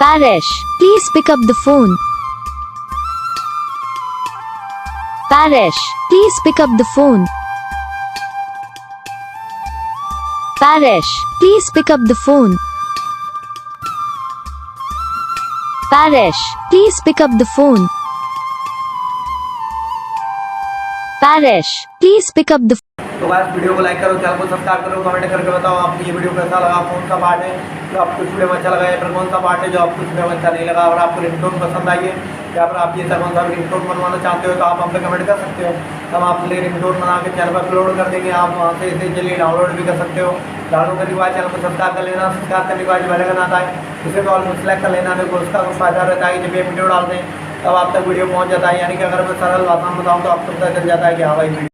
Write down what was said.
Paresh, please pick up the phone. Paresh, please pick up the phone. Paresh, please pick up the phone. Paresh, please pick up the phone. Paresh, please pick up the तो guys video को like करो, channel को subscribe करो, comment करके बताओ आपको ये video कैसा लगा, कौन सा पार्ट है जो आपको वीडियो में अच्छा लगा या फिर कौन सा पार्ट है जो आपको वीडियो में अच्छा नहीं लगा। और आपको रिंगटोन पसंद आई है या फिर आप ये कौन सा रिंगटोन बनवाना चाहते हो तो आप हम पे कमेंट कर सकते हो। हम आपके लिए रिंगटोन बना के चैनल पर अपलोड कर देंगे, आप वहाँ से इसे जल्दी डाउनलोड भी कर सकते हो। डाउनलोड करने के बाद चैनल को सब्सक्राइब कर लेना, सब्सक्राइब करने के बाद बेल आइकन आता है उसे कॉल में सेलेक्ट कर लेना, देखो उसका कुछ फायदा रहता है कि जब ये वीडियो डालते हैं तब आप तक वीडियो पहुँच जाता है। यानी कि अगर मैं सरल भाषा में बताऊँ तो आपको पता चल जाता है कि हाँ भाई